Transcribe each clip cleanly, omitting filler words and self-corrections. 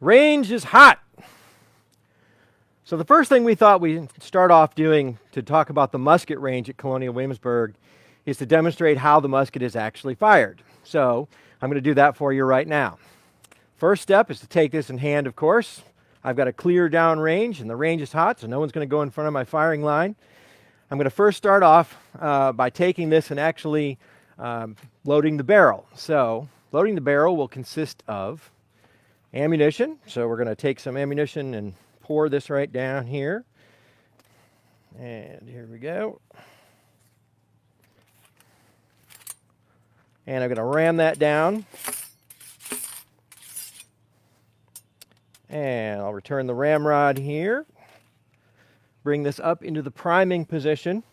Range is hot. So the first thing we thought we'd start off doing to talk about the musket range at Colonial Williamsburg is to demonstrate how the musket is actually fired. So I'm going to do that for you right now. First step is to take this in hand, of course. I've got a clear downrange, and the range is hot, so no one's going to go in front of my firing line. I'm going to first start off by taking this and actually loading the barrel. So loading the barrel will consist of ammunition. So we're going to take some ammunition and pour this right down here. And here we go. And I'm going to ram that down. And I'll return the ramrod here. Bring this up into the priming position.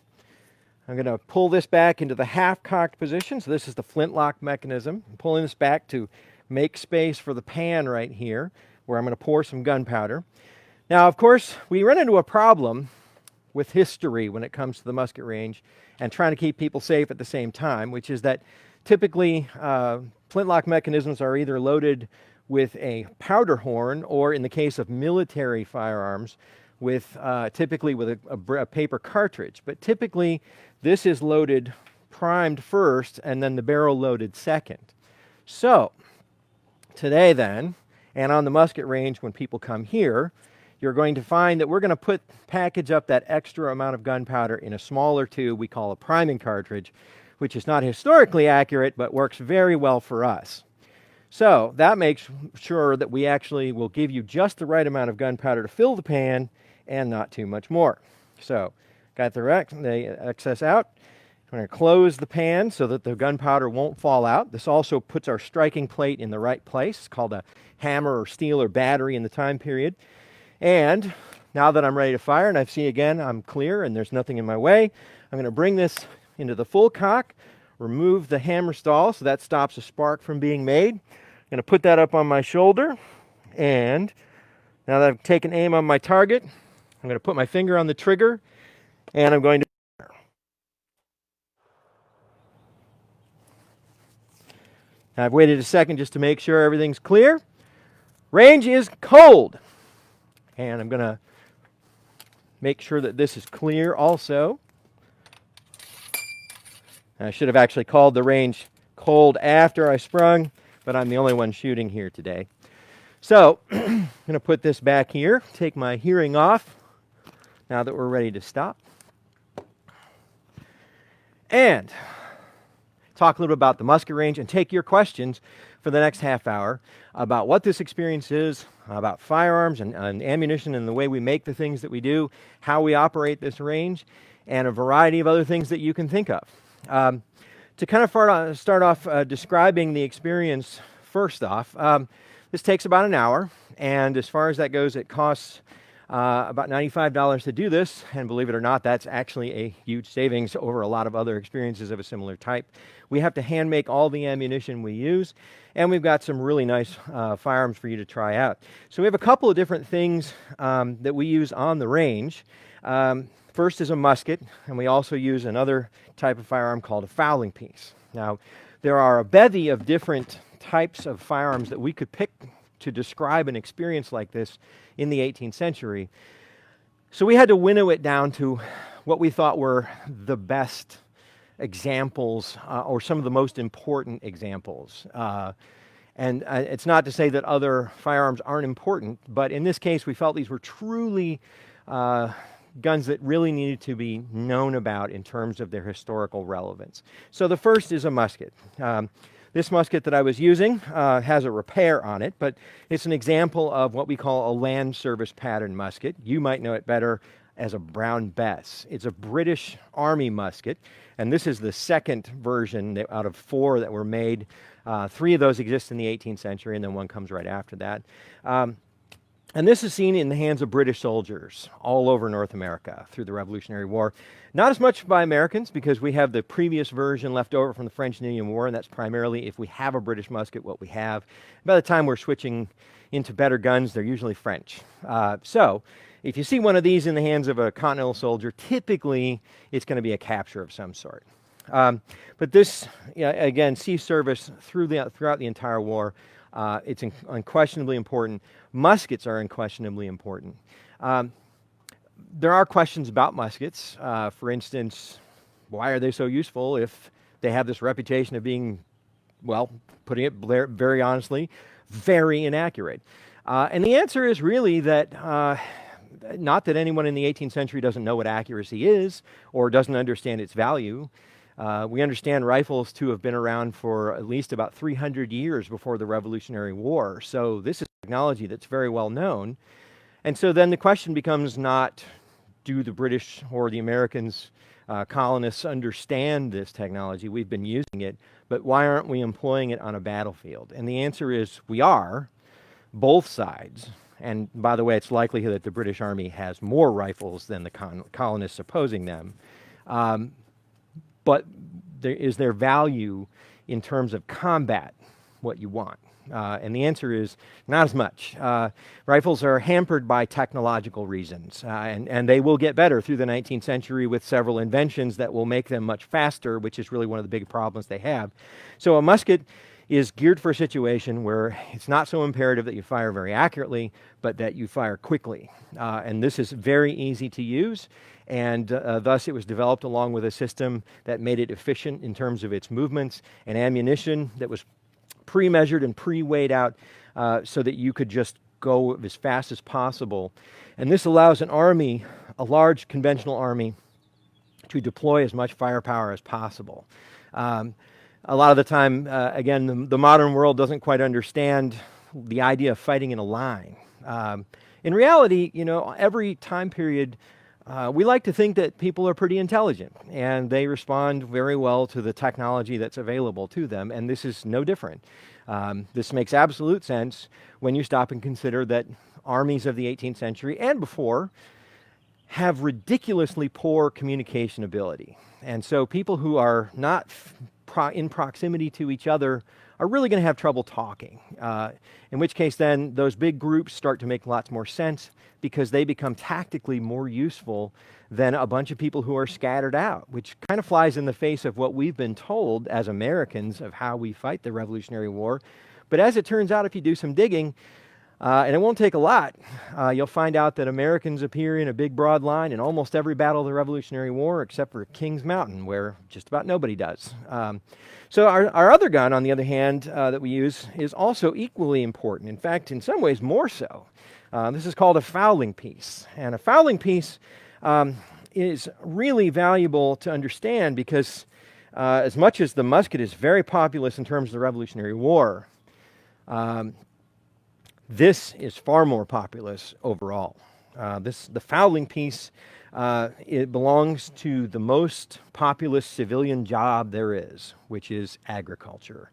I'm going to pull this back into the half-cocked position. So this is the flintlock mechanism. I'm pulling this back to make space for the pan right here, where I'm going to pour some gunpowder. Now, of course, we run into a problem with history when it comes to the musket range and trying to keep people safe at the same time, which is that typically flintlock mechanisms are either loaded with a powder horn or, in the case of military firearms, with typically with a paper cartridge. But typically, this is loaded primed first and then the barrel loaded second. So today then, and on the musket range when people come here, you're going to find that we're going to package up that extra amount of gunpowder in a smaller tube we call a priming cartridge, which is not historically accurate but works very well for us. So that makes sure that we actually will give you just the right amount of gunpowder to fill the pan and not too much more. So got the excess out. I'm going to close the pan so that the gunpowder won't fall out. This also puts our striking plate in the right place. It's called a hammer or steel or battery in the time period. And now that I'm ready to fire, and I see again I'm clear and there's nothing in my way, I'm going to bring this into the full cock, remove the hammer stall so that stops a spark from being made. I'm going to put that up on my shoulder, and now that I've taken aim on my target, I'm going to put my finger on the trigger, and I'm going to fire. Now I've waited a second just to make sure everything's clear. Range is cold. And I'm going to make sure that this is clear also. I should have actually called the range cold after I sprung, but I'm the only one shooting here today. So I'm going to put this back here, take my hearing off now that we're ready to stop. And talk a little bit about the musket range and take your questions for the next half hour about what this experience is, about firearms and ammunition and the way we make the things that we do, how we operate this range, and a variety of other things that you can think of. To kind of start off describing the experience first off, this takes about an hour, and as far as that goes, it costs about $95 to do this, and believe it or not, that's actually a huge savings over a lot of other experiences of a similar type. We have to hand make all the ammunition we use, and we've got some really nice firearms for you to try out. So we have a couple of different things that we use on the range. First is a musket, and we also use another type of firearm called a fowling piece. Now, there are a bevy of different types of firearms that we could pick to describe an experience like this in the 18th century. So we had to winnow it down to what we thought were the best examples or some of the most important examples. And it's not to say that other firearms aren't important, but in this case we felt these were truly guns that really needed to be known about in terms of their historical relevance. So the first is a musket. This musket that I was using has a repair on it, but it's an example of what we call a land service pattern musket. You might know it better as a Brown Bess. It's a British Army musket, and this is the second version out of 4 that were made. 3 of those exist in the 18th century, and then 1 comes right after that. And this is seen in the hands of British soldiers all over North America through the Revolutionary War. Not as much by Americans, because we have the previous version left over from the French and Indian War, and that's primarily if we have a British musket, what we have. By the time we're switching into better guns, they're usually French. So if you see one of these in the hands of a Continental soldier, typically it's going to be a capture of some sort. But this, again, sea service throughout the entire war, it's unquestionably important. Muskets are unquestionably important. There are questions about muskets. For instance, why are they so useful if they have this reputation of being, well, putting it very honestly, very inaccurate? And the answer is really that not that anyone in the 18th century doesn't know what accuracy is or doesn't understand its value. We understand rifles to have been around for at least about 300 years before the Revolutionary War. So this is technology that's very well known. And so then the question becomes not, do the British or the Americans, colonists, understand this technology? We've been using it, but why aren't we employing it on a battlefield? And the answer is we are, both sides. And by the way, it's likely that the British Army has more rifles than the colonists opposing them. But is there value in terms of combat what you want? And the answer is not as much. Rifles are hampered by technological reasons, and they will get better through the 19th century with several inventions that will make them much faster, which is really one of the big problems they have. So a musket is geared for a situation where it's not so imperative that you fire very accurately, but that you fire quickly. And this is very easy to use, and thus it was developed along with a system that made it efficient in terms of its movements and ammunition that was pre-measured and pre-weighed out so that you could just go as fast as possible. And this allows an army, a large conventional army, to deploy as much firepower as possible. A lot of the time, again, the modern world doesn't quite understand the idea of fighting in a line. In reality, every time period, we like to think that people are pretty intelligent and they respond very well to the technology that's available to them, and this is no different. This makes absolute sense when you stop and consider that armies of the 18th century and before have ridiculously poor communication ability. And so people who are not in proximity to each other are really going to have trouble talking. In which case then those big groups start to make lots more sense because they become tactically more useful than a bunch of people who are scattered out, which kind of flies in the face of what we've been told as Americans of how we fight the Revolutionary War. But as it turns out, if you do some digging, and it won't take a lot, you'll find out that Americans appear in a big broad line in almost every battle of the Revolutionary War except for Kings Mountain, where just about nobody does. So our other gun, on the other hand, that we use is also equally important. In fact, in some ways more so. This is called a fowling piece. And a fowling piece is really valuable to understand because as much as the musket is very populous in terms of the Revolutionary War, this is far more populous overall. The fowling piece, it belongs to the most populous civilian job there is, which is agriculture.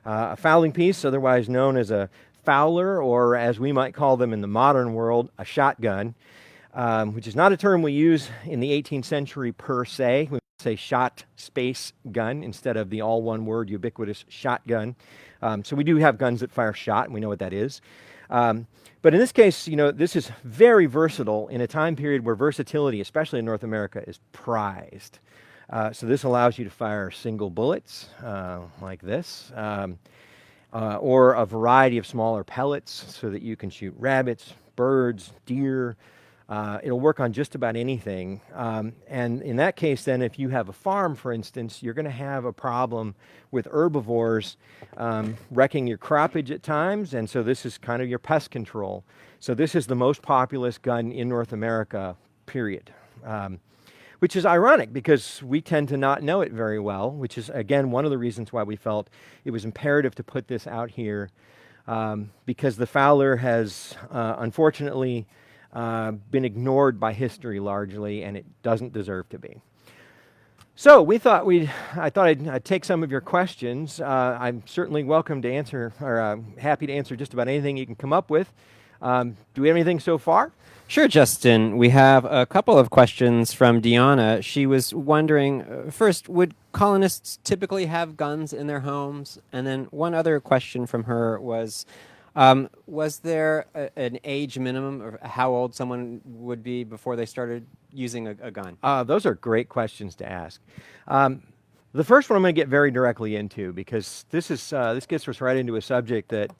A fowling piece, otherwise known as a Fowler, or as we might call them in the modern world, a shotgun, which is not a term we use in the 18th century per se. We say shot space gun instead of the all one word ubiquitous shotgun. So we do have guns that fire shot, and we know what that is. But in this case, this is very versatile in a time period where versatility, especially in North America, is prized. So this allows you to fire single bullets like this, or a variety of smaller pellets so that you can shoot rabbits, birds, deer. It'll work on just about anything. And in that case, then, if you have a farm, for instance, you're going to have a problem with herbivores wrecking your croppage at times, and so this is kind of your pest control. So this is the most populous gun in North America, period. Which is ironic because we tend to not know it very well, which is, again, one of the reasons why we felt it was imperative to put this out here, because the Fowler has, unfortunately, been ignored by history largely, and it doesn't deserve to be. So I thought I'd take some of your questions. I'm certainly welcome to answer, or happy to answer just about anything you can come up with. Do we have anything so far? Sure, Justin. We have a couple of questions from Deanna. She was wondering, first, would colonists typically have guns in their homes? And then one other question from her was there an age minimum of how old someone would be before they started using a gun? Those are great questions to ask. The first one I'm going to get very directly into because this gets us right into a subject that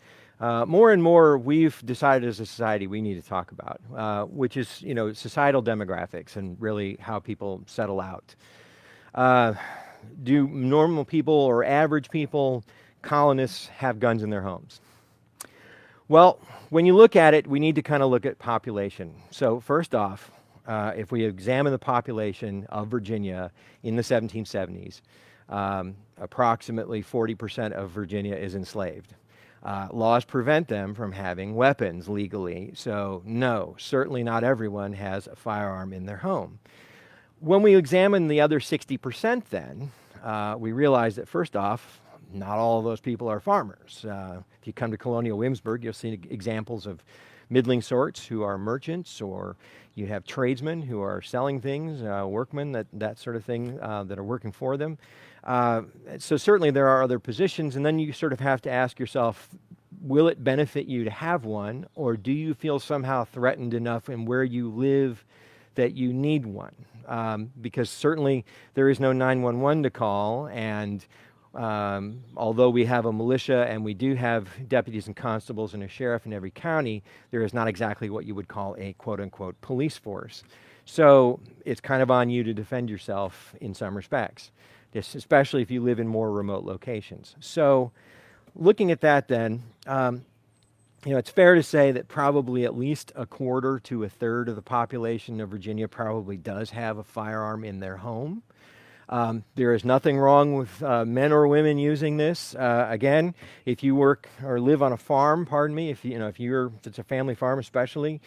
more and more we've decided as a society we need to talk about, which is societal demographics and really how people settle out. Do normal people or average people, colonists, have guns in their homes? Well, when you look at it, we need to kind of look at population. So first off, if we examine the population of Virginia in the 1770s, approximately 40% of Virginia is enslaved. Laws prevent them from having weapons legally, so no, certainly not everyone has a firearm in their home. When we examine the other 60% then, we realize that first off, not all of those people are farmers. If you come to Colonial Williamsburg, you'll see examples of middling sorts who are merchants, or you have tradesmen who are selling things, workmen, that sort of thing, that are working for them. So certainly there are other positions, and then you sort of have to ask yourself, will it benefit you to have one, or do you feel somehow threatened enough in where you live that you need one? Because certainly there is no 911 to call, and although we have a militia and we do have deputies and constables and a sheriff in every county, there is not exactly what you would call a quote-unquote police force. So it's kind of on you to defend yourself in some respects, especially if you live in more remote locations. So looking at that then, it's fair to say that probably at least a quarter to a third of the population of Virginia probably does have a firearm in their home. There is nothing wrong with men or women using this. Again, if you work or live on a farm, if it's a family farm especially,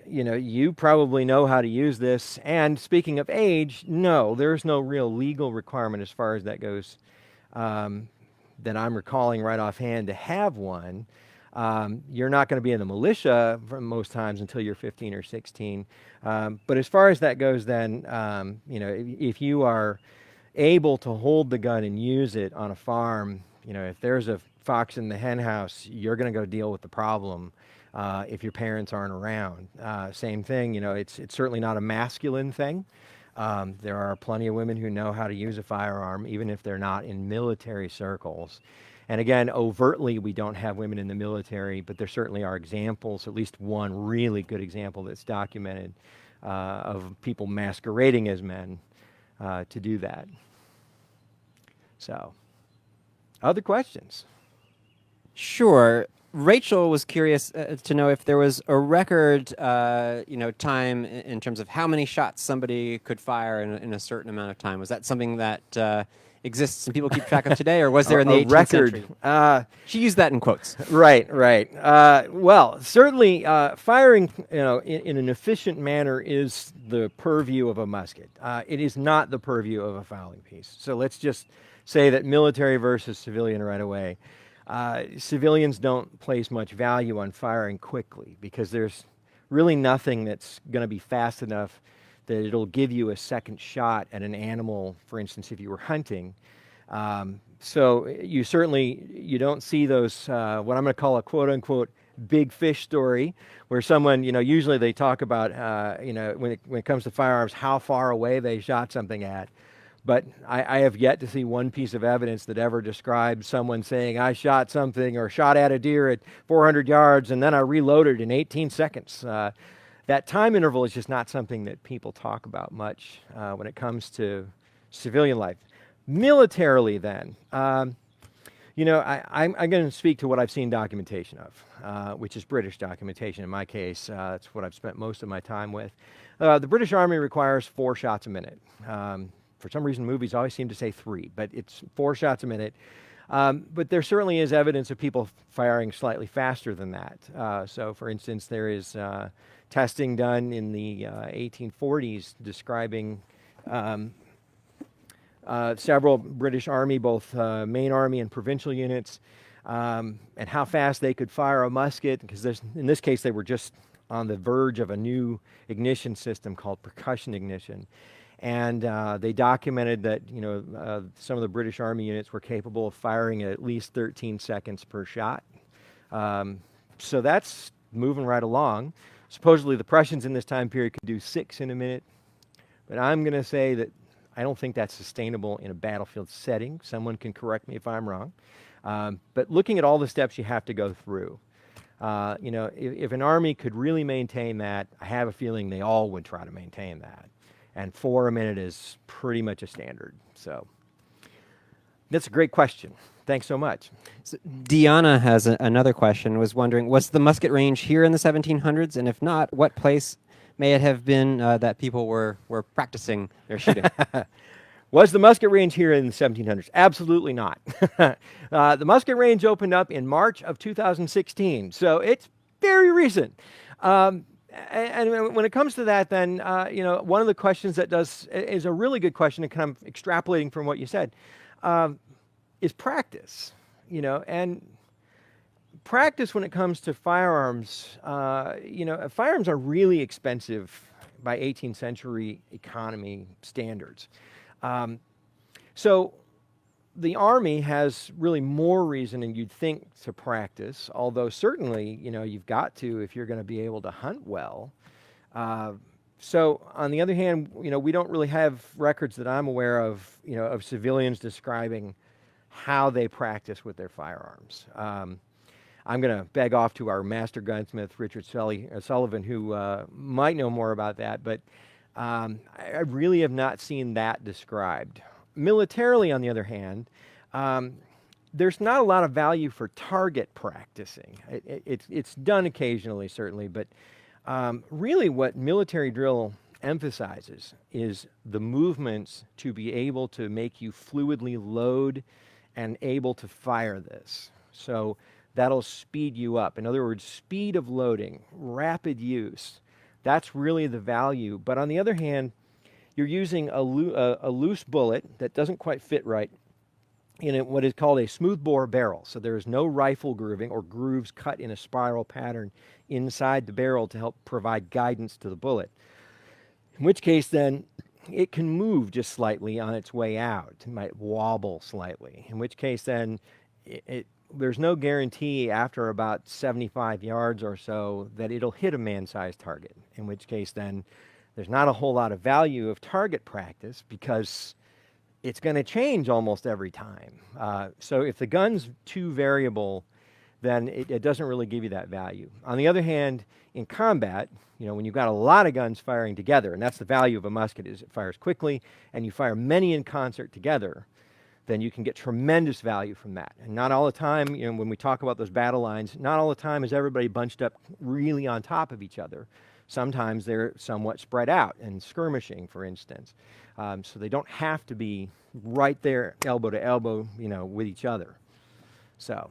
you probably know how to use this. And speaking of age, no, there's no real legal requirement as far as that goes that I'm recalling right offhand to have one. You're not going to be in the militia for most times until you're 15 or 16. But as far as that goes, then, if you are able to hold the gun and use it on a farm, if there's a fox in the hen house, you're going to go deal with the problem if your parents aren't around. Same thing, it's certainly not a masculine thing. There are plenty of women who know how to use a firearm, even if they're not in military circles. And again, overtly, we don't have women in the military, but there certainly are examples, at least one really good example that's documented of people masquerading as men to do that. So, other questions? Sure. Rachel was curious to know if there was a record, time in terms of how many shots somebody could fire in a certain amount of time. Was that something that exists and people keep track of today, or was there in the 18th century? She used that in quotes. Right. Well, certainly firing, in an efficient manner is the purview of a musket. It is not the purview of a fowling piece. So let's just say that military versus civilian right away. Civilians don't place much value on firing quickly because there's really nothing that's going to be fast enough that it'll give you a second shot at an animal, for instance, if you were hunting. So you don't see those, what I'm going to call a quote-unquote big fish story, where someone, usually they talk about, when it comes to firearms, how far away they shot something at. But I have yet to see one piece of evidence that ever describes someone saying, I shot something or shot at a deer at 400 yards and then I reloaded in 18 seconds. That time interval is just not something that people talk about much when it comes to civilian life. Militarily then, I'm going to speak to what I've seen documentation of, which is British documentation in my case. That's what I've spent most of my time with. The British Army requires 4 shots a minute. For some reason, movies always seem to say 3, but it's 4 shots a minute. But there certainly is evidence of people firing slightly faster than that. So, for instance, there is testing done in the 1840s describing several British Army, both main army and provincial units, and how fast they could fire a musket, because in this case they were just on the verge of a new ignition system called percussion ignition. And they documented that some of the British Army units were capable of firing at least 13 seconds per shot. So that's moving right along. Supposedly the Prussians in this time period could do 6 in a minute, but I'm going to say that I don't think that's sustainable in a battlefield setting. Someone can correct me if I'm wrong. But looking at all the steps you have to go through, if an army could really maintain that, I have a feeling they all would try to maintain that. And 4 a minute is pretty much a standard. So that's a great question. Thanks so much. So Deanna has another question, was wondering, was the musket range here in the 1700s? And if not, what place may it have been that people were practicing their shooting? Was the musket range here in the 1700s? Absolutely not. The musket range opened up in March of 2016, so it's very recent. And when it comes to that, then one of the questions that is a really good question, and kind of extrapolating from what you said, is practice. And practice when it comes to firearms. Firearms are really expensive by 18th century economy standards. So the Army has really more reason than you'd think to practice, although certainly, you've got to if you're going to be able to hunt well. So on the other hand, we don't really have records that I'm aware of, of civilians describing how they practice with their firearms. I'm going to beg off to our master gunsmith, Richard Sullivan, who might know more about that, but I really have not seen that described. Militarily, on the other hand, there's not a lot of value for target practicing. It's done occasionally, certainly, but really what military drill emphasizes is the movements to be able to make you fluidly load and able to fire this. So that'll speed you up. In other words, speed of loading, rapid use. That's really the value. But on the other hand, you're using a loose bullet that doesn't quite fit right in what is called a smoothbore barrel. So there is no rifle grooving or grooves cut in a spiral pattern inside the barrel to help provide guidance to the bullet. In which case then, it can move just slightly on its way out. It might wobble slightly. In which case then, there's no guarantee after about 75 yards or so that it'll hit a man-sized target. In which case then, there's not a whole lot of value of target practice because it's going to change almost every time. So if the gun's too variable, then it doesn't really give you that value. On the other hand, in combat, when you've got a lot of guns firing together, and that's the value of a musket, is it fires quickly, and you fire many in concert together, then you can get tremendous value from that. And not all the time, when we talk about those battle lines, not all the time is everybody bunched up really on top of each other. Sometimes they're somewhat spread out and skirmishing, for instance. So they don't have to be right there, elbow to elbow, with each other. So,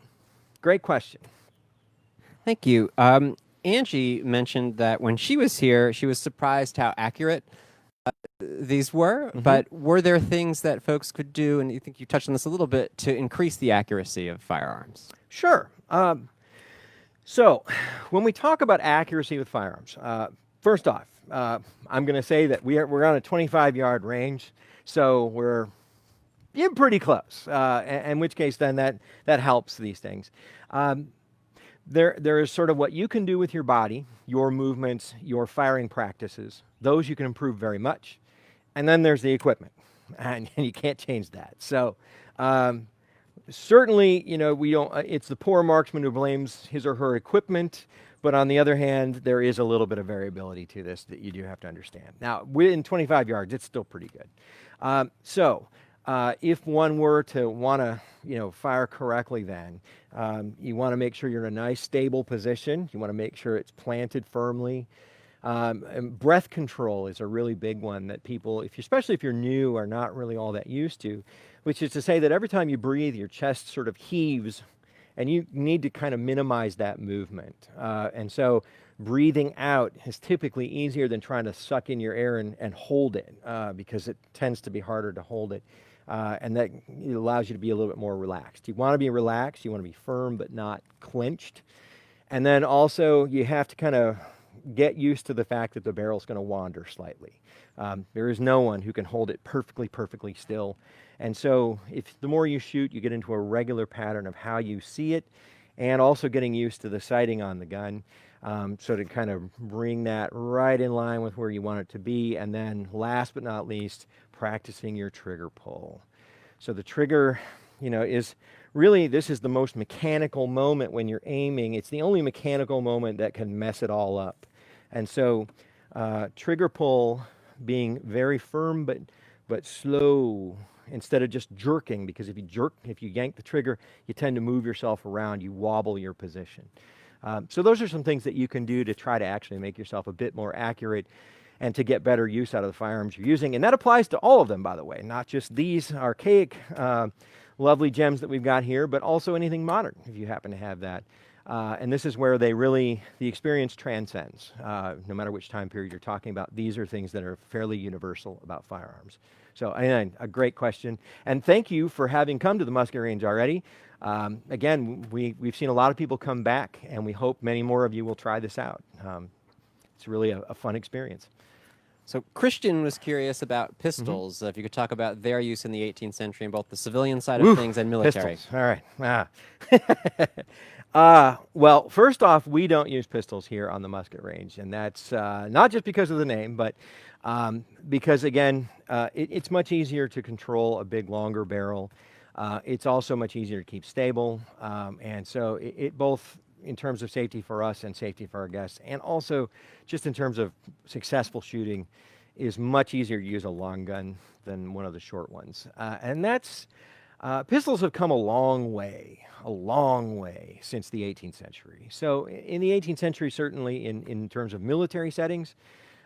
great question. Thank you. Angie mentioned that when she was here, she was surprised how accurate these were, but were there things that folks could do, and you think you touched on this a little bit, to increase the accuracy of firearms? Sure. So when we talk about accuracy with firearms, first off, I'm going to say that we're on a 25-yard range, so we're pretty close, in which case then that helps these things. There is sort of what you can do with your body, your movements, your firing practices. Those you can improve very much. And then there's the equipment, and you can't change that. So certainly, we don't. It's the poor marksman who blames his or her equipment. But on the other hand, there is a little bit of variability to this that you do have to understand. Now, within 25 yards, it's still pretty good. If one were to want to, fire correctly, then you want to make sure you're in a nice, stable position. You want to make sure it's planted firmly. And breath control is a really big one that people, especially if you're new, are not really all that used to, which is to say that every time you breathe, your chest sort of heaves, and you need to kind of minimize that movement. And so breathing out is typically easier than trying to suck in your air and hold it, because it tends to be harder to hold it. And that allows you to be a little bit more relaxed. You want to be relaxed, you want to be firm but not clenched. And then also you have to kind of get used to the fact that the barrel's going to wander slightly. There is no one who can hold it perfectly still. And so if the more you shoot, you get into a regular pattern of how you see it, and also getting used to the sighting on the gun. So to kind of bring that right in line with where you want it to be. And then last but not least, practicing your trigger pull. So the trigger, is really, this is the most mechanical moment when you're aiming. It's the only mechanical moment that can mess it all up. And so trigger pull being very firm but slow instead of just jerking, because if you yank the trigger, you tend to move yourself around, you wobble your position. So those are some things that you can do to try to actually make yourself a bit more accurate and to get better use out of the firearms you're using. And that applies to all of them, by the way, not just these archaic, lovely gems that we've got here, but also anything modern, if you happen to have that. And this is where the experience transcends. No matter which time period you're talking about, these are things that are fairly universal about firearms. So, again, a great question. And thank you for having come to the Musket Range already. Again, we've seen a lot of people come back, and we hope many more of you will try this out. It's really a fun experience. So Christian was curious about pistols. If you could talk about their use in the 18th century in both the civilian side of things and military. Pistols. All right. Well, first off, we don't use pistols here on the Musket Range, and that's not just because of the name, but because, again, it's much easier to control a big, longer barrel. It's also much easier to keep stable, and so it both in terms of safety for us and safety for our guests, and also just in terms of successful shooting, is much easier to use a long gun than one of the short ones. And that's, pistols have come a long way since the 18th century. So in the 18th century, certainly in terms of military settings,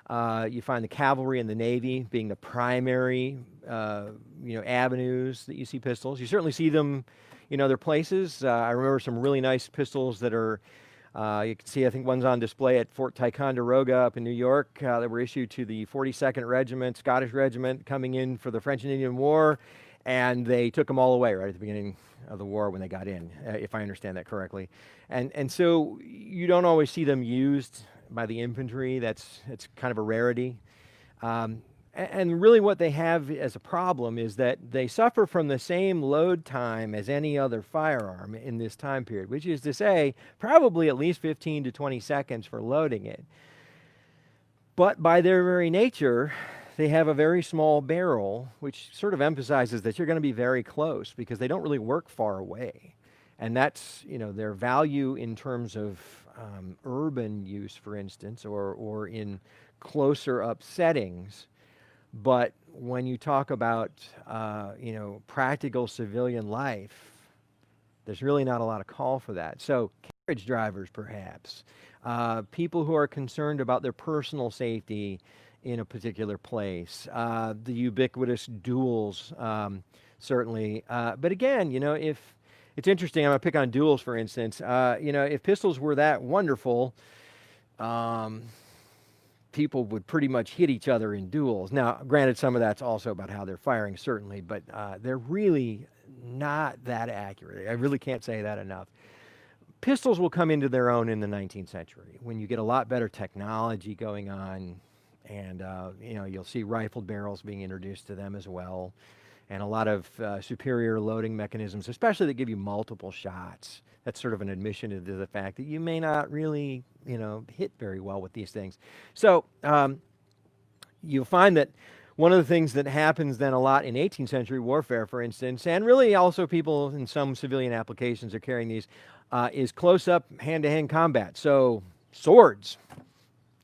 you find the cavalry and the Navy being the primary, avenues that you see pistols. You certainly see them in other places. I remember some really nice pistols that are, you can see, I think one's on display at Fort Ticonderoga up in New York, that were issued to the 42nd Regiment, Scottish Regiment, coming in for the French and Indian War, and they took them all away right at the beginning of the war when they got in, if I understand that correctly. And so you don't always see them used by the infantry. It's kind of a rarity. And really what they have as a problem is that they suffer from the same load time as any other firearm in this time period, which is to say probably at least 15 to 20 seconds for loading it. But by their very nature, they have a very small barrel, which sort of emphasizes that you're going to be very close because they don't really work far away. And that's, their value in terms of urban use, for instance, or in closer up settings. But when you talk about, practical civilian life, there's really not a lot of call for that. So carriage drivers, perhaps, people who are concerned about their personal safety in a particular place, the ubiquitous duels, certainly. But again, if it's interesting, I'm going to pick on duels, for instance. If pistols were that wonderful, people would pretty much hit each other in duels. Now, granted, some of that's also about how they're firing, certainly, but they're really not that accurate. I really can't say that enough. Pistols will come into their own in the 19th century when you get a lot better technology going on, and you'll see rifled barrels being introduced to them as well, and a lot of superior loading mechanisms, especially that give you multiple shots. That's sort of an admission into the fact that you may not really, hit very well with these things. So you'll find that one of the things that happens then a lot in 18th century warfare, for instance, and really also people in some civilian applications are carrying these, is close-up hand-to-hand combat. So swords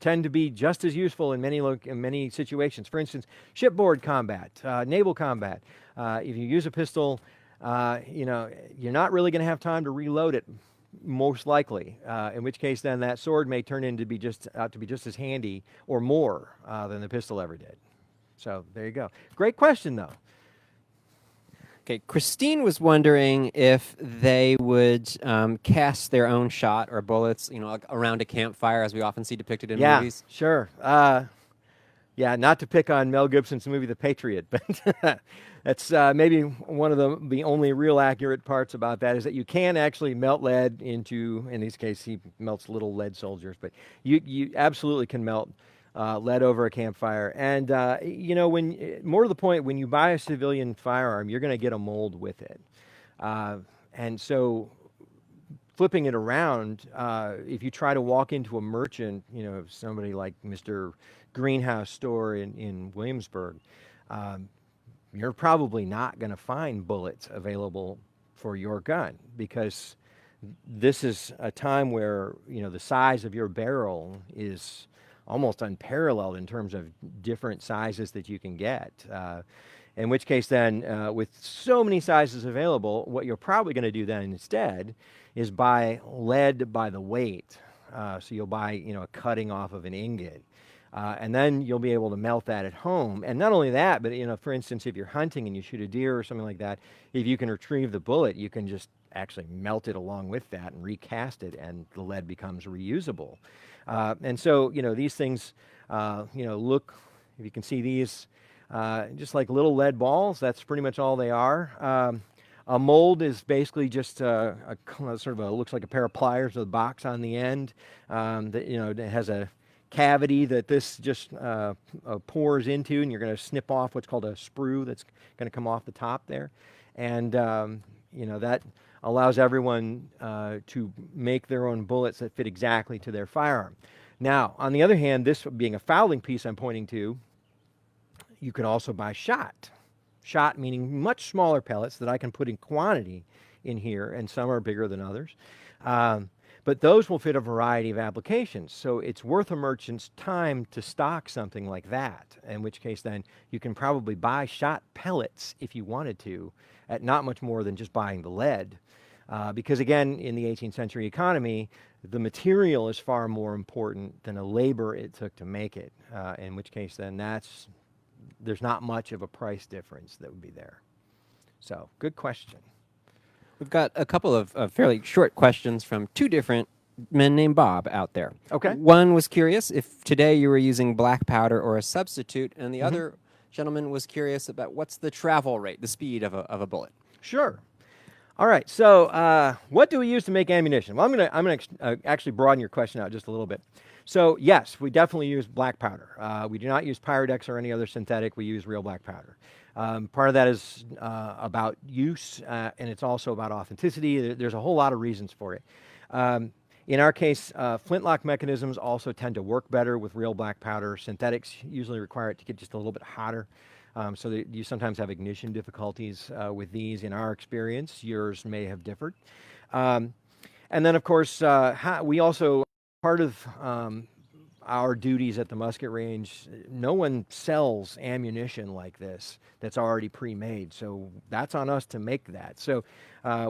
tend to be just as useful in many situations. For instance, shipboard combat, naval combat. If you use a pistol, you're not really going to have time to reload it, most likely. In which case, then that sword may turn into be just as handy or more than the pistol ever did. So there you go. Great question, though. Okay, Christine was wondering if they would cast their own shot or bullets, like around a campfire, as we often see depicted in movies. Yeah, sure. Not to pick on Mel Gibson's movie The Patriot, but that's maybe one of the only real accurate parts about that is that you can actually melt lead into, in this case, he melts little lead soldiers, but you absolutely can melt lead over a campfire. And, when more to the point, when you buy a civilian firearm, you're going to get a mold with it. And so flipping it around, if you try to walk into a merchant, somebody like Mr. Greenhouse store in Williamsburg, you're probably not going to find bullets available for your gun, because this is a time where, the size of your barrel is almost unparalleled in terms of different sizes that you can get. In which case then, with so many sizes available, what you're probably going to do then instead is buy lead by the weight. So you'll buy, a cutting off of an ingot. And then you'll be able to melt that at home. And not only that, but, for instance, if you're hunting and you shoot a deer or something like that, if you can retrieve the bullet, you can just actually melt it along with that and recast it, and the lead becomes reusable. And so, these things, look, if you can see these, just like little lead balls. That's pretty much all they are. A mold is basically just a sort of looks like a pair of pliers with a box on the end. That it has a cavity that this just pours into, and you're going to snip off what's called a sprue that's going to come off the top there, and that allows everyone to make their own bullets that fit exactly to their firearm. Now, on the other hand, this being a fowling piece I'm pointing to, you can also buy shot. Shot meaning much smaller pellets that I can put in quantity in here, and some are bigger than others. But those will fit a variety of applications. So it's worth a merchant's time to stock something like that, in which case then you can probably buy shot pellets if you wanted to at not much more than just buying the lead. Because again, in the 18th century economy, the material is far more important than the labor it took to make it, in which case then there's not much of a price difference that would be there. So, good question. We've got a couple of fairly short questions from two different men named Bob out there. Okay. One was curious if today you were using black powder or a substitute, and the other gentleman was curious about what's the travel rate, the speed of a bullet. Sure. All right. So, what do we use to make ammunition? Well, I'm gonna actually broaden your question out just a little bit. So, yes, we definitely use black powder. We do not use Pyrodex or any other synthetic. We use real black powder. Part of that is about use, and it's also about authenticity. There's a whole lot of reasons for it. In our case, flintlock mechanisms also tend to work better with real black powder. Synthetics usually require it to get just a little bit hotter. So that you sometimes have ignition difficulties with these. In our experience, yours may have differed. And then, of course, we also, part of our duties at the musket range, no one sells ammunition like this that's already pre-made. So that's on us to make that. So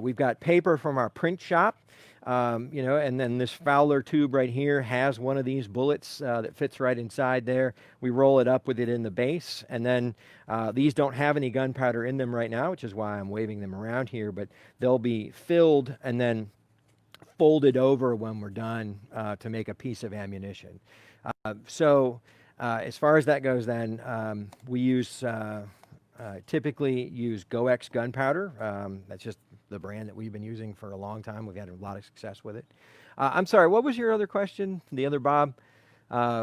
we've got paper from our print shop, and then this Fowler tube right here has one of these bullets that fits right inside there. We roll it up with it in the base, and then these don't have any gunpowder in them right now, which is why I'm waving them around here, but they'll be filled and then folded over when we're done to make a piece of ammunition. So as far as that goes then, we typically use GoX gunpowder. That's just the brand that we've been using for a long time. We've had a lot of success with it. I'm sorry, what was your other question? The other Bob?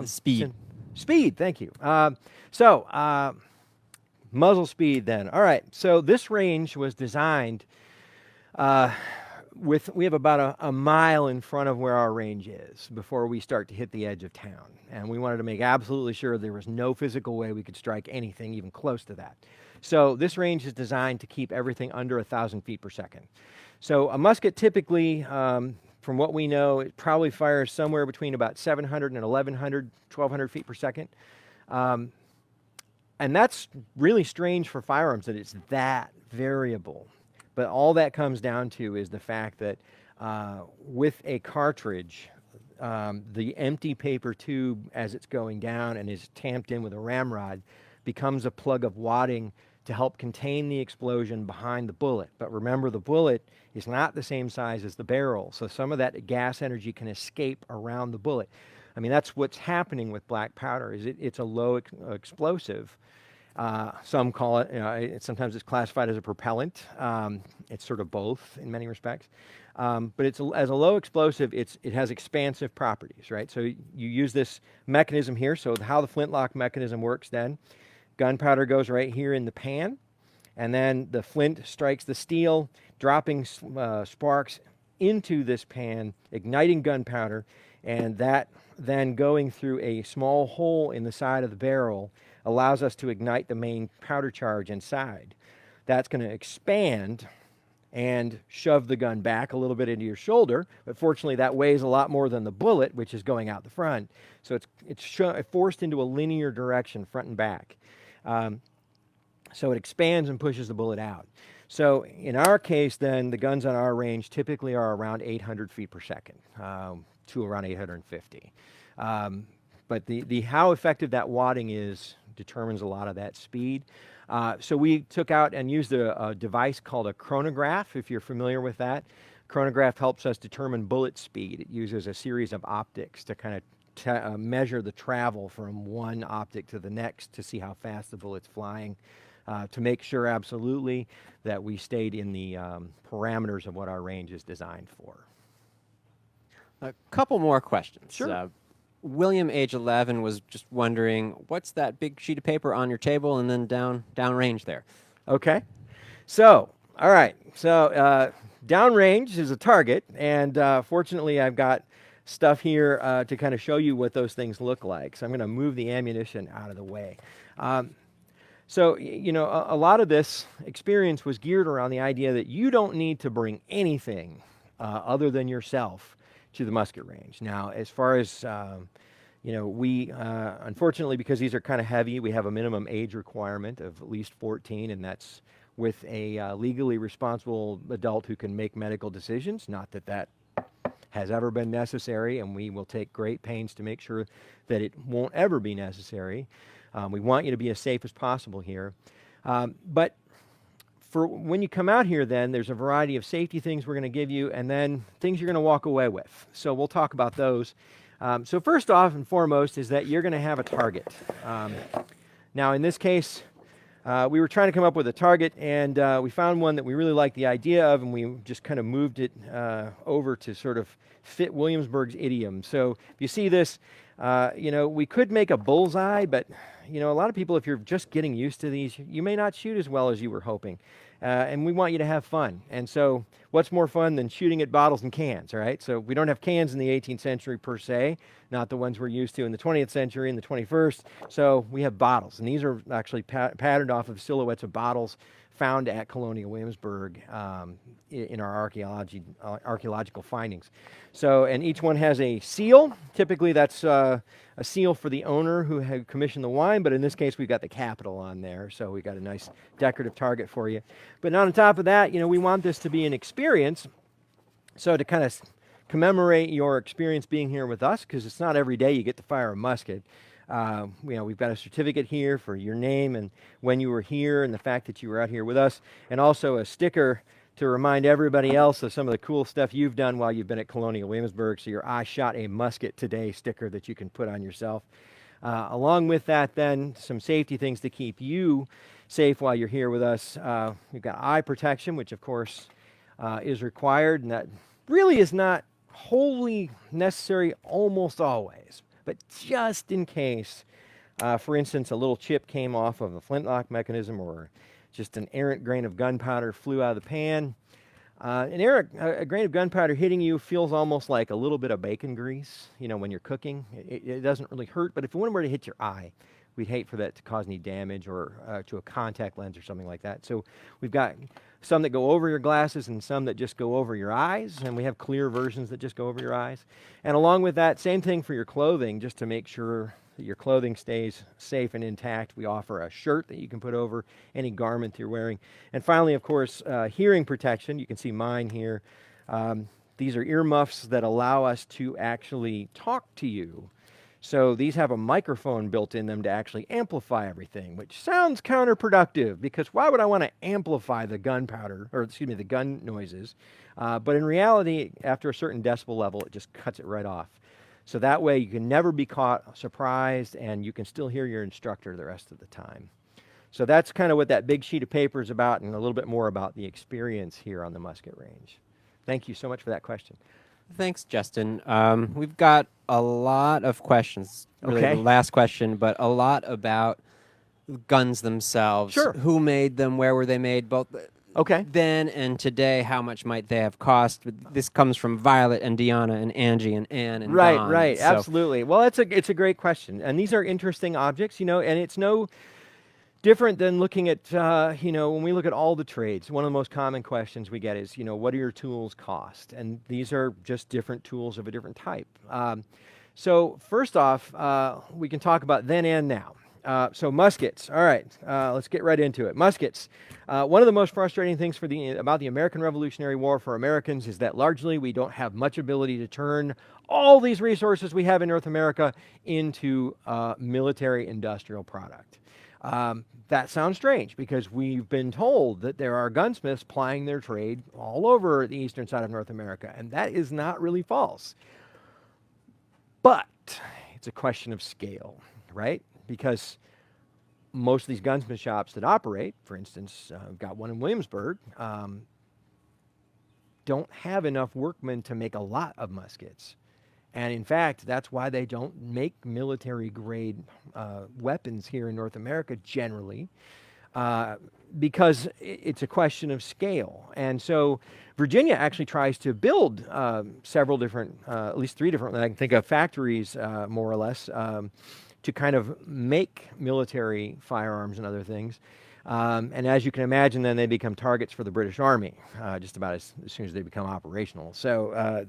Speed. Speed, thank you. Muzzle speed then. All right, so this range was designed we have about a mile in front of where our range is before we start to hit the edge of town. And we wanted to make absolutely sure there was no physical way we could strike anything even close to that. So this range is designed to keep everything under 1,000 feet per second. So a musket typically, from what we know, it probably fires somewhere between about 700 and 1,100, 1,200 feet per second. And that's really strange for firearms that it's that variable. But all that comes down to is the fact that with a cartridge, the empty paper tube, as it's going down and is tamped in with a ramrod, becomes a plug of wadding to help contain the explosion behind the bullet. But remember, the bullet is not the same size as the barrel, so some of that gas energy can escape around the bullet. I mean, that's what's happening with black powder, is it's a low explosive. Some call it, sometimes it's classified as a propellant. It's sort of both in many respects. But as a low explosive, it has expansive properties, right? So you use this mechanism here. So how the flintlock mechanism works then, gunpowder goes right here in the pan, and then the flint strikes the steel, dropping sparks into this pan, igniting gunpowder, and that then going through a small hole in the side of the barrel allows us to ignite the main powder charge inside. That's going to expand and shove the gun back a little bit into your shoulder, but fortunately that weighs a lot more than the bullet, which is going out the front. So it's forced into a linear direction, front and back. So it expands and pushes the bullet out. So in our case, then, the guns on our range typically are around 800 feet per second to around 850. But the how effective that wadding is determines a lot of that speed. So we took out and used a device called a chronograph, if you're familiar with that. Chronograph helps us determine bullet speed. It uses a series of optics to kind of measure the travel from one optic to the next to see how fast the bullet's flying, to make sure absolutely that we stayed in the parameters of what our range is designed for. A couple more questions. Sure. William, age 11, was just wondering, what's that big sheet of paper on your table and then downrange there? Okay. So, all right. So, downrange is a target, and fortunately I've got stuff here to kind of show you what those things look like. So I'm going to move the ammunition out of the way. So, a lot of this experience was geared around the idea that you don't need to bring anything other than yourself to the musket range. Now, as far as, we, unfortunately, because these are kind of heavy, we have a minimum age requirement of at least 14, and that's with a legally responsible adult who can make medical decisions. Not that that has ever been necessary, and we will take great pains to make sure that it won't ever be necessary. We want you to be as safe as possible here. But for when you come out here, then, there's a variety of safety things we're going to give you, and then things you're going to walk away with. So we'll talk about those. So first off and foremost is that you're going to have a target. Now, in this case, we were trying to come up with a target, and we found one that we really liked the idea of, and we just kind of moved it over to sort of fit Williamsburg's idiom. So if you see this, we could make a bullseye, but a lot of people, if you're just getting used to these, you may not shoot as well as you were hoping. And we want you to have fun. And so what's more fun than shooting at bottles and cans, right? So we don't have cans in the 18th century per se, not the ones we're used to in the 20th century and the 21st. So we have bottles, and these are actually patterned off of silhouettes of bottles found at Colonial Williamsburg in our archaeological findings. So, and each one has a seal. Typically that's a seal for the owner who had commissioned the wine, but in this case we've got the capital on there, so we've got a nice decorative target for you. But on top of that, we want this to be an experience, so to kind of commemorate your experience being here with us, because it's not every day you get to fire a musket. We've got a certificate here for your name and when you were here and the fact that you were out here with us, and also a sticker to remind everybody else of some of the cool stuff you've done while you've been at Colonial Williamsburg. So your "I shot a musket today" sticker that you can put on yourself. Along with that, then, some safety things to keep you safe while you're here with us. We've got eye protection, which of course is required, and that really is not wholly necessary almost always. But just in case, for instance, a little chip came off of a flintlock mechanism, or just an errant grain of gunpowder flew out of the pan. A grain of gunpowder hitting you feels almost like a little bit of bacon grease, when you're cooking. It doesn't really hurt, but if one were to hit your eye, we'd hate for that to cause any damage or to a contact lens or something like that. So we've got some that go over your glasses and some that just go over your eyes, and we have clear versions that just go over your eyes. And along with that, same thing for your clothing, just to make sure that your clothing stays safe and intact. We offer a shirt that you can put over any garment you're wearing. And finally, of course, hearing protection. You can see mine here. These are earmuffs that allow us to actually talk to you. So these have a microphone built in them to actually amplify everything, which sounds counterproductive, because why would I want to amplify the the gun noises? But in reality, after a certain decibel level, it just cuts it right off. So that way you can never be caught surprised, and you can still hear your instructor the rest of the time. So that's kind of what that big sheet of paper is about, and a little bit more about the experience here on the musket range. Thank you so much for that question. Thanks, Justin. We've got a lot of questions. Really Okay. the last question, but a lot about guns themselves. Sure. Who made them? Where were they made? Both Okay. then and today, how much might they have cost? This comes from Violet and Deanna and Angie and Ann and Right, Don. right, So, absolutely. Well, it's a great question, and these are interesting objects, you know, and it's no different than looking at, you know, when we look at all the trades. One of the most common questions we get is, you know, what do your tools cost? And these are just different tools of a different type. So first off, we can talk about then and now. So muskets. All right, let's get right into it. Muskets. One of the most frustrating things about the American Revolutionary War for Americans is that largely we don't have much ability to turn all these resources we have in North America into military industrial product. That sounds strange because we've been told that there are gunsmiths plying their trade all over the eastern side of North America, and that is not really false. But it's a question of scale, right? Because most of these gunsmith shops that operate, for instance, we've got one in Williamsburg, don't have enough workmen to make a lot of muskets. And in fact, that's why they don't make military grade weapons here in North America generally, because it's a question of scale. And so Virginia actually tries to build several different, at least 3 different, I can think of factories more or less, to kind of make military firearms and other things. And as you can imagine, then they become targets for the British Army just about as soon as they become operational. So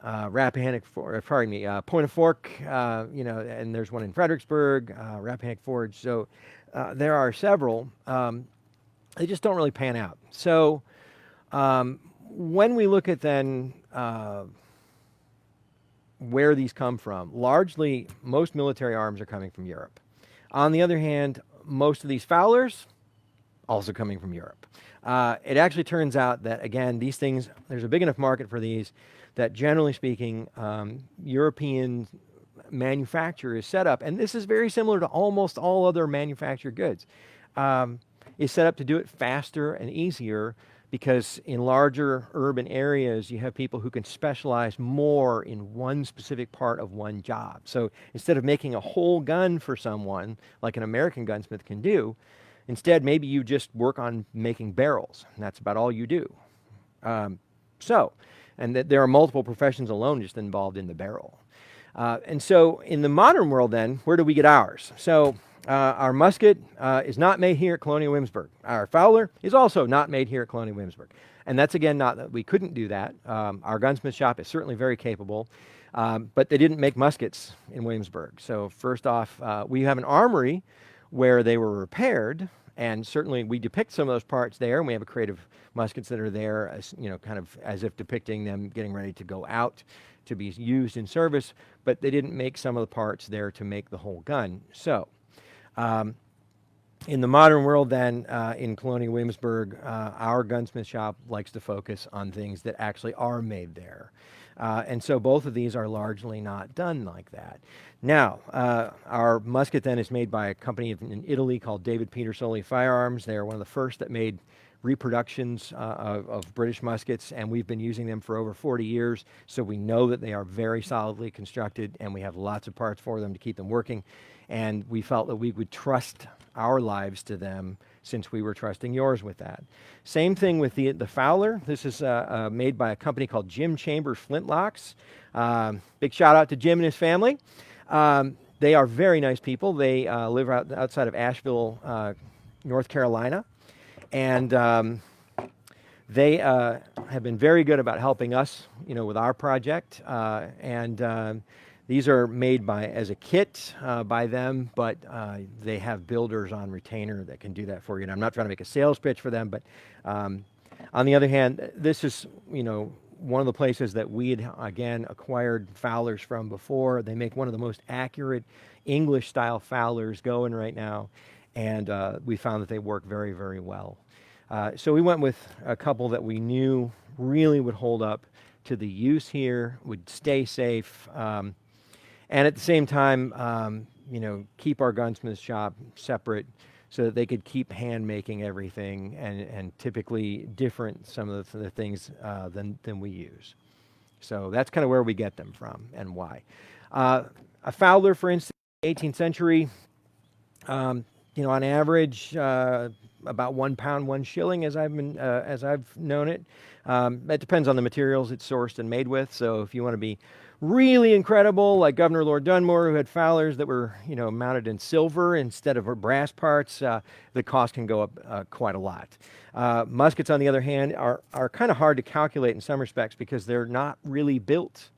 Rappahannock, Point of Fork, you know, and there's one in Fredericksburg, Rappahannock Forge. So there are several. They just don't really pan out. So when we look at then where these come from, largely most military arms are coming from Europe. On the other hand, most of these Fowlers also coming from Europe. It actually turns out that, again, these things, there's a big enough market for these that generally speaking, European manufacture is set up, and this is very similar to almost all other manufactured goods, is set up to do it faster and easier because in larger urban areas, you have people who can specialize more in one specific part of one job. So instead of making a whole gun for someone, like an American gunsmith can do, instead maybe you just work on making barrels, and that's about all you do. And that there are multiple professions alone just involved in the barrel. And so in the modern world then, where do we get ours? So our musket is not made here at Colonial Williamsburg. Our Fowler is also not made here at Colonial Williamsburg. And that's again not that we couldn't do that. Our gunsmith shop is certainly very capable, but they didn't make muskets in Williamsburg. So first off, we have an armory where they were repaired, and certainly we depict some of those parts there, and we have a creative muskets that are there, as, you know, kind of as if depicting them getting ready to go out to be used in service, but they didn't make some of the parts there to make the whole gun. So in the modern world then, in Colonial Williamsburg, our gunsmith shop likes to focus on things that actually are made there. And so both of these are largely not done like that. Now, our musket then is made by a company in Italy called David Petersoli Firearms. They are one of the first that made reproductions of British muskets, and we've been using them for over 40 years, so we know that they are very solidly constructed, and we have lots of parts for them to keep them working, and we felt that we would trust our lives to them since we were trusting yours with that. Same thing with the Fowler. This is made by a company called Jim Chambers Flintlocks. Big shout out to Jim and his family. They are very nice people. They live outside of Asheville, North Carolina. And they have been very good about helping us, you know, with our project. These are made as a kit by them, but they have builders on retainer that can do that for you. And I'm not trying to make a sales pitch for them, but on the other hand, this is, you know, one of the places that we had, again, acquired Fowlers from before. They make one of the most accurate English-style Fowlers going right now, and we found that they work very, very well. So we went with a couple that we knew really would hold up to the use here, would stay safe, and at the same time, you know, keep our gunsmith shop separate so that they could keep hand making everything and typically different some of the things than we use. So that's kind of where we get them from and why. A Fowler, for instance, 18th century, on average, about 1 pound, 1 shilling, as I've known it. That depends on the materials it's sourced and made with. So if you want to be really incredible, like Governor Lord Dunmore, who had Fowlers that were, mounted in silver instead of brass parts, the cost can go up quite a lot. Muskets, on the other hand, are kind of hard to calculate in some respects because they're not really built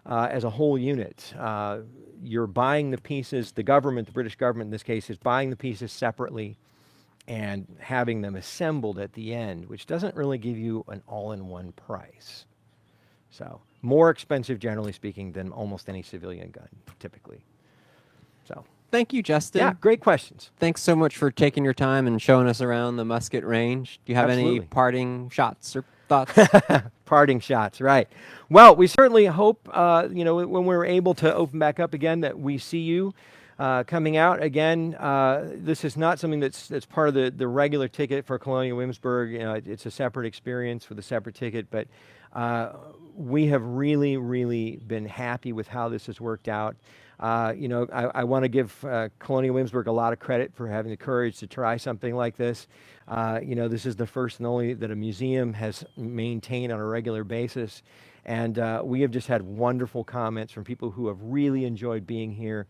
as a whole unit. You're buying the pieces, the British government in this case, is buying the pieces separately and having them assembled at the end, which doesn't really give you an all-in-one price. So more expensive, generally speaking, than almost any civilian gun, typically. So Thank you, Justin. yeah, great questions. Thanks so much for taking your time and showing us around the Musket Range. Do you have any Absolutely. parting shots or thoughts? Parting shots, right. Well, we certainly hope, when we're able to open back up again, that we see you coming out again. This is not something that's part of the regular ticket for Colonial Williamsburg. It's a separate experience with a separate ticket, but we have really, really been happy with how this has worked out. I want to give Colonial Williamsburg a lot of credit for having the courage to try something like this. This is the first and only that a museum has maintained on a regular basis. And we have just had wonderful comments from people who have really enjoyed being here.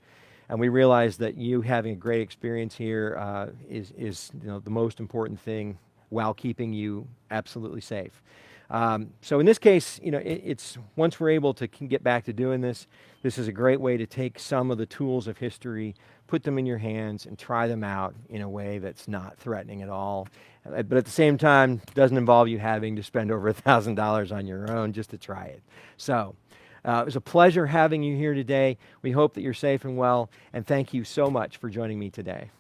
And we realize that you having a great experience here is the most important thing while keeping you absolutely safe. So in this case, it's once we're able to get back to doing this, this is a great way to take some of the tools of history, put them in your hands, and try them out in a way that's not threatening at all. But at the same time, doesn't involve you having to spend over $1,000 on your own just to try it. So it was a pleasure having you here today. We hope that you're safe and well, and thank you so much for joining me today.